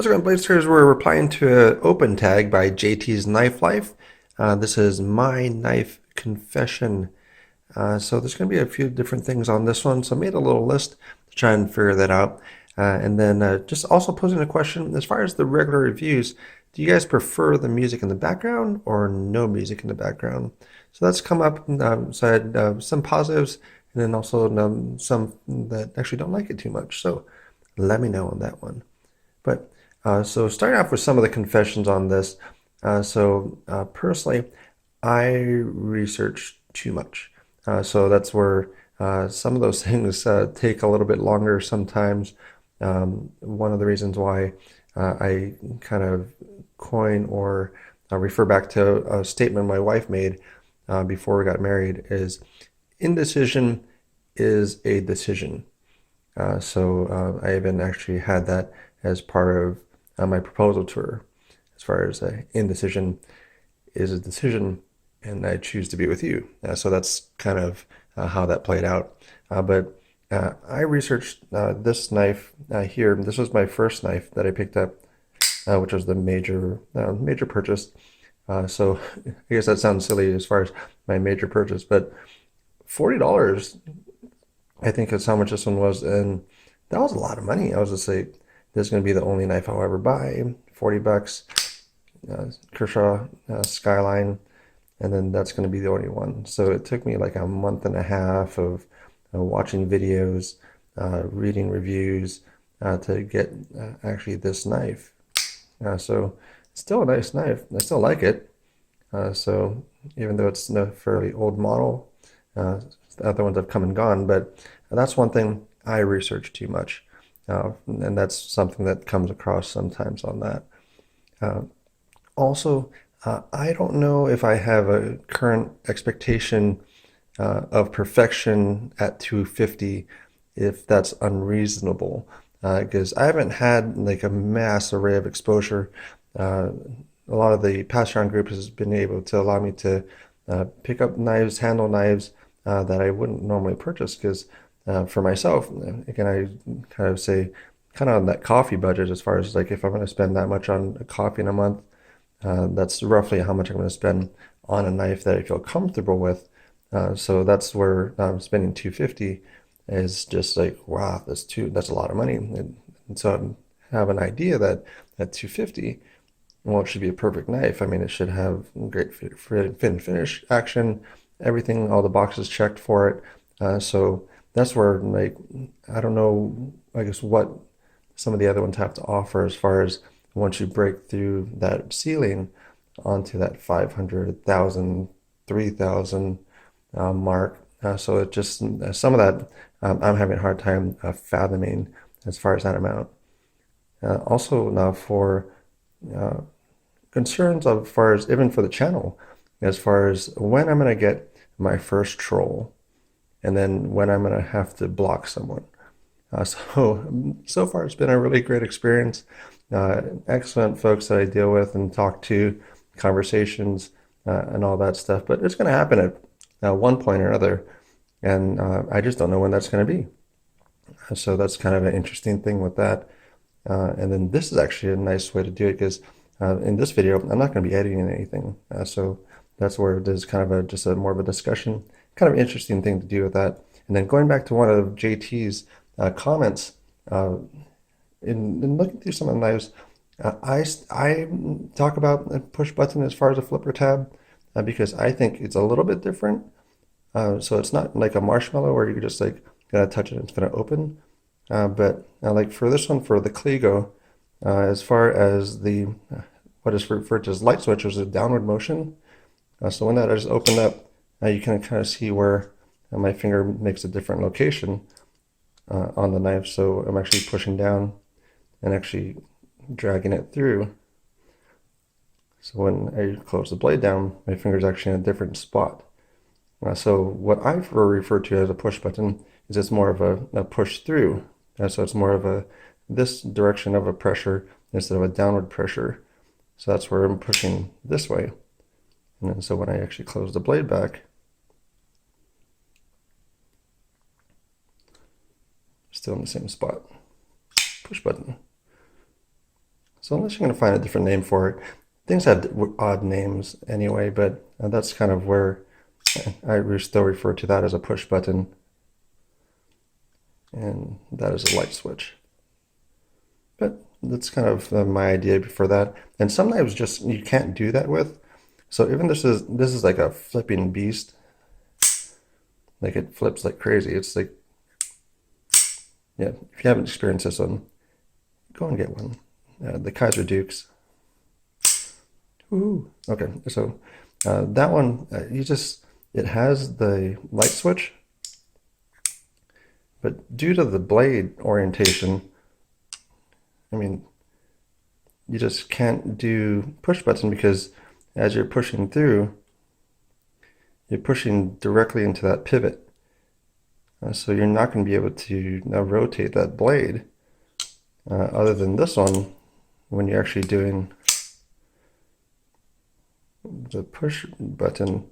How's it going, Blazers? We're replying to an open tag by JT's Knife Life. This is my knife confession. So there's going to be a few different things on this one. So I made a little list to try and figure that out. And then just also posing a question as far as the regular reviews, do you guys prefer the music in the background or no music in the background? So that's come up. So I had some positives and then also some that actually don't like it too much. So let me know on that one. But so starting off with some of the confessions on this. Personally, I research too much. So that's where some of those things take a little bit longer sometimes. One of the reasons why I kind of coin or refer back to a statement my wife made before we got married is indecision is a decision. I even actually had that as part of my proposal tour, as far as indecision is a decision, and I choose to be with you. So that's kind of how that played out. But I researched this knife here. This was my first knife that I picked up, which was the major purchase. So I guess that sounds silly as far as my major purchase, but $40 I think that's how much this one was, and that was a lot of money. I was just like, this is going to be the only knife I'll ever buy. 40 bucks, Kershaw Skyline, and then that's going to be the only one. So it took me like a month and a half of watching videos, reading reviews to get actually this knife. So it's still a nice knife. I still like it. So even though it's a fairly old model, the other ones have come and gone, but that's one thing I research too much. And that's something that comes across sometimes on that. Uh, also, I don't know if I have a current expectation of perfection at 250, if that's unreasonable, because I haven't had like a mass array of exposure. A lot of the pass around group has been able to allow me to pick up knives, handle knives that I wouldn't normally purchase because for myself, again, I kind of say kind of on that coffee budget as far as like if I'm going to spend that much on a coffee in a month, that's roughly how much I'm going to spend on a knife that I feel comfortable with. So that's where spending 250 is just like, wow, that's a lot of money. And so I have an idea that at 250, well, it should be a perfect knife. I mean, it should have great fit and finish action, everything, all the boxes checked for it. So that's where, like, I don't know, I guess what some of the other ones have to offer as far as once you break through that ceiling onto that 500,000, 3,000 mark. So it just, some of that I'm having a hard time fathoming as far as that amount. Also, now for uh, concerns as far as even for the channel, as far as when I'm going to get my first troll and then when I'm going to have to block someone. So far it's been a really great experience. Excellent folks that I deal with and talk to, conversations, and all that stuff. But it's going to happen at one point or another, and I just don't know when that's going to be. So that's kind of an interesting thing with that. And then this is actually a nice way to do it because in this video, I'm not going to be editing anything. So that's where there's kind of just a more of a discussion, kind of interesting thing to do with that. And then going back to one of JT's comments, in looking through some of the knives, I talk about a push button as far as a flipper tab because I think it's a little bit different. So it's not like a marshmallow where you just like gonna touch it and it's gonna open. But like for this one, for the Kligo, as far as the what is referred to as light switch, there's a downward motion. So when that is opened up, you can kind of see where my finger makes a different location on the knife. So I'm actually pushing down and actually dragging it through. So when I close the blade down, my finger's actually in a different spot. So what I refer to as a push button is it's more of a push through. So it's more of this direction of a pressure instead of a downward pressure. So that's where I'm pushing this way. And then so when I actually close the blade back, still in the same spot. Push button. So unless you're going to find a different name for it, things have odd names anyway, but that's kind of where I still refer to that as a push button, and that is a light switch. But that's kind of my idea for that. And some knives just you can't do that with. So even this is like a flipping beast. Like it flips like crazy. It's like, yeah, if you haven't experienced this one, go and get one. The Kaiser Dukes. Ooh. Okay, so that one, it has the light switch, but due to the blade orientation, I mean, you just can't do push button because as you're pushing through, you're pushing directly into that pivot. So you're not going to be able to rotate that blade other than this one when you're actually doing the push button.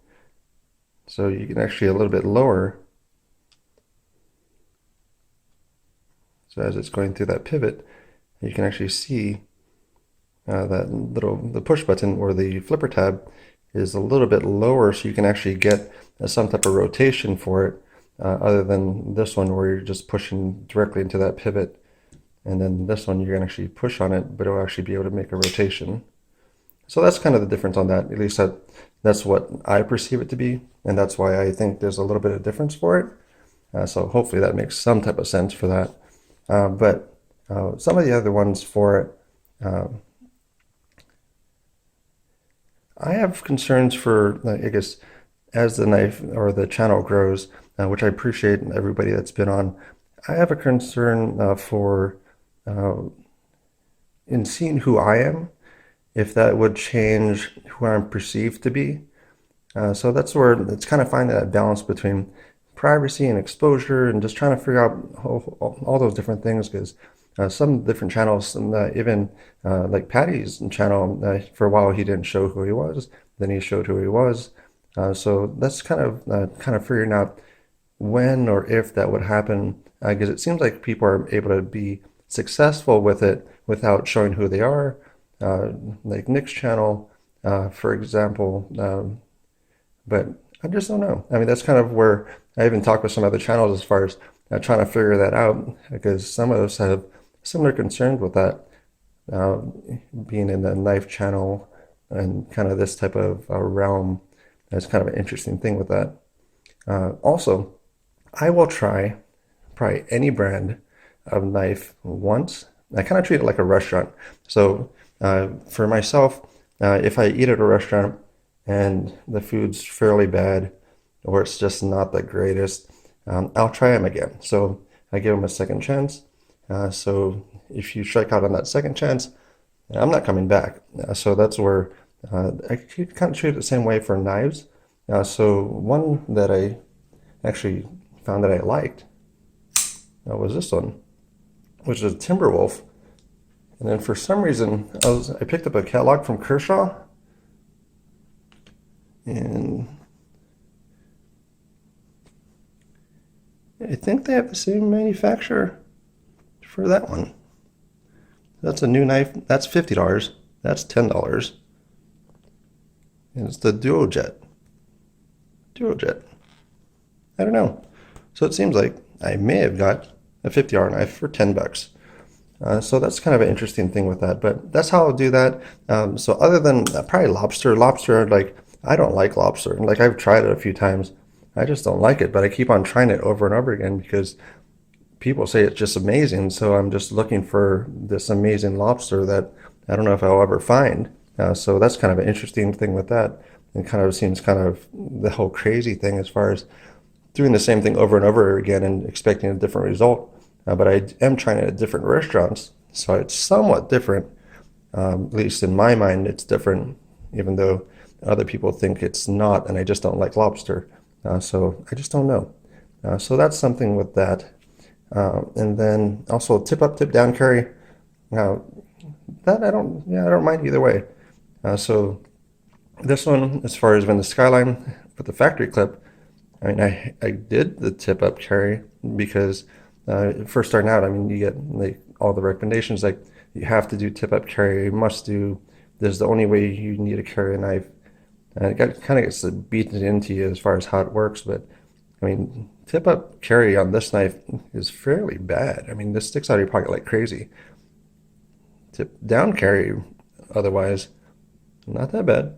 So you can actually a little bit lower. So as it's going through that pivot, you can actually see the push button or the flipper tab is a little bit lower, so you can actually get some type of rotation for it, other than this one where you're just pushing directly into that pivot. And then this one, you're going to actually push on it, but it'll actually be able to make a rotation. So that's kind of the difference on that. At least that's what I perceive it to be, and that's why I think there's a little bit of difference for it. So hopefully that makes some type of sense for that. But some of the other ones for it, I have concerns for, I guess, as the knife or the channel grows, which I appreciate everybody that's been on. I have a concern for in seeing who I am, if that would change who I'm perceived to be. So that's where it's kind of finding that balance between privacy and exposure and just trying to figure out all those different things, because some different channels, even like Patty's channel, for a while he didn't show who he was, then he showed who he was. So that's kind of figuring out when or if that would happen, because it seems like people are able to be successful with it without showing who they are. Like Nick's channel, for example, but I just don't know. I mean, that's kind of where I even talked with some other channels as far as trying to figure that out, because some of us have similar concerns with that, being in the knife channel and kind of this type of realm. That's kind of an interesting thing with that. Also, I will try probably any brand of knife once. I kind of treat it like a restaurant. So for myself, if I eat at a restaurant and the food's fairly bad or it's just not the greatest, I'll try them again. So I give them a second chance. So if you strike out on that second chance, I'm not coming back. So that's where I kind of treat it the same way for knives. So one that I actually found that I liked was this one, which is a Timberwolf. And then for some reason, I picked up a catalog from Kershaw, and I think they have the same manufacturer for that one. That's a new knife. That's $50. That's $10. And it's the Duojet. I don't know. So it seems like I may have got a $50 knife for $10. So that's kind of an interesting thing with that, but that's how I'll do that. So other than probably lobster, like I don't like lobster. Like I've tried it a few times. I just don't like it, but I keep on trying it over and over again because people say it's just amazing. So I'm just looking for this amazing lobster that I don't know if I'll ever find. So that's kind of an interesting thing with that. And kind of seems kind of the whole crazy thing as far as doing the same thing over and over again and expecting a different result. But I am trying it at different restaurants, so it's somewhat different. At least in my mind, it's different, even though other people think it's not, and I just don't like lobster. So I just don't know. So that's something with that. And then also tip up, tip down carry. Now that I don't mind either way. So this one, as far as when the Skyline with the factory clip, I mean, I did the tip up carry because first starting out, I mean, you get like all the recommendations, like You have to do tip up carry, you must do. This is the only way you need to carry a knife. And it kind of gets beaten into you as far as how it works, but I mean, tip up carry on this knife is fairly bad. I mean, this sticks out of your pocket like crazy. Tip down carry, otherwise, not that bad,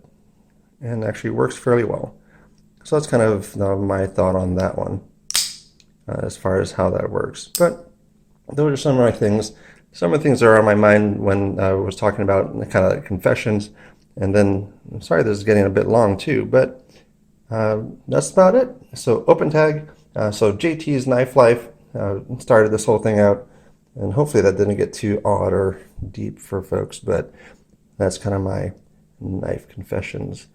and actually works fairly well. So that's kind of my thought on that one, as far as how that works. But those are some of my things. Some of the things that are on my mind when I was talking about kind of like confessions. And then, I'm sorry, this is getting a bit long too, but that's about it. So open tag. So JT's Knife Life started this whole thing out, and hopefully that didn't get too odd or deep for folks, but that's kind of my knife confessions.